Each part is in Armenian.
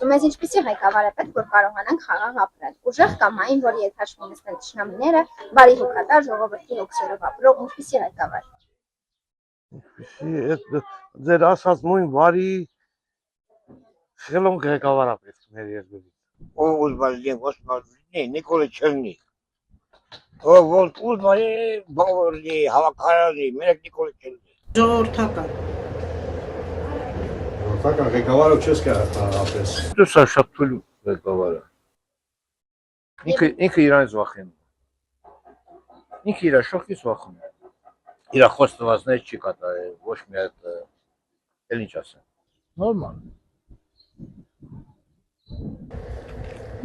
Մեզ ինչպիսի ղեկավար է պետք, որ կարողանանք խաղաղ ապրել։ Ուժեղ կամ այն, որի հետ հաշվի նստեն թշնամիները, բարի հոգատար ժողովրդի հոգսերով ապրող, ինչպիսի ղեկավար։ Ձեր ասած նույն բարի խելոք ղեկավար է պետք մեր երկրի։ Ով ուզում է Նիկոլը Չերնի։ Ով ուզում է բավարի հավաքարարի, մեր Նիկոլը Չերնի։ Ժողովրդական։ Ժողովրդական ղեկավարը չես կարող ապրես։ Դու սա շատ թույլ ղեկավար է։ Ինքը իրանից վախենում։ Ինքը իր շոխից վախենում։ Իր խոստվածներ չի կատարել, ոչ մի հատ էլ ինչ ասեմ։ Նորմալ։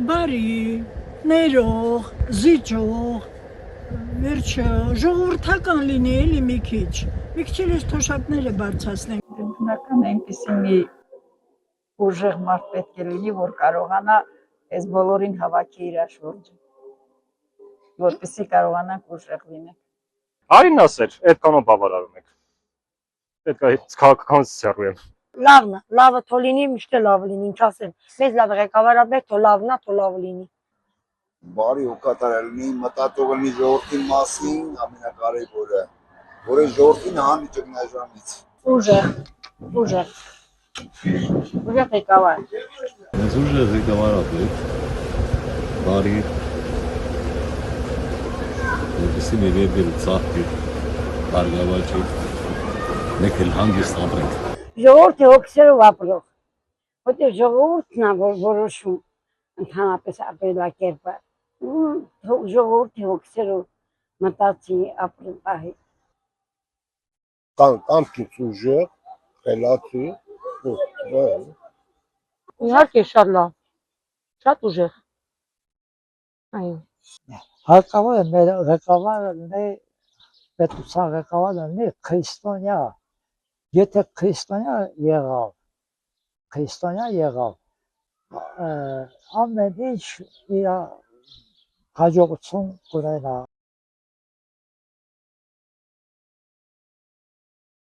Բարի, ներող, զիջող, վերջը, ժողովրդական լինի էլի մի քիչ ես թոշակները բարձրացնենք։ Բնական այնպիսի մի ուժեղ մարդ պետք է լինի, որ կարողանա այս բոլորին հավաքի իր շուրջը, որպեսզի կարողանանք ուժեղ լինենք։ Այն ասեր, այդքանով բավարարում եք։ Պետք է քաղաքականից հեռու եմ։ Լավը թո լինի, միշտ է լավ լինի, ինչ ասեմ։ Մեզ լավ ղեկավար ապրեք, թո լավն է, թո լավ լինի։ Բարի հոգատար լինի, մտածող լինի ժողովրդի մասին, ամենակարևորը, որ այս ժողովրդին հանի ճգնաժամից։ Ուժեղ ղեկավար։ Մեզ ուժեղ ղեկավար ապրեք, բարի, որպեսզի մեր երկրը ծաղկի, բարգավաճի, մեկ էլ հանգիստ ապրենք։ Ժողովրդի հոգսերով ապրող, որտեղ ժողովուրդն է, որ որոշում ընդհանրապես ապրելակերպը, ժողովրդի հոգսերով մտածի ապրել պահի։ Կանքից ուժեղ, խելացի, Իհարկե շատ լավ, շատ ուժեղ։ Հարկավոր է մեր ղեկավարը լինի, պետության ղեկավարը լինի քրիստոնյա։ Եթե քրիստոնյա եղավ, ամեն ինչ իր հաջողություն կունենա։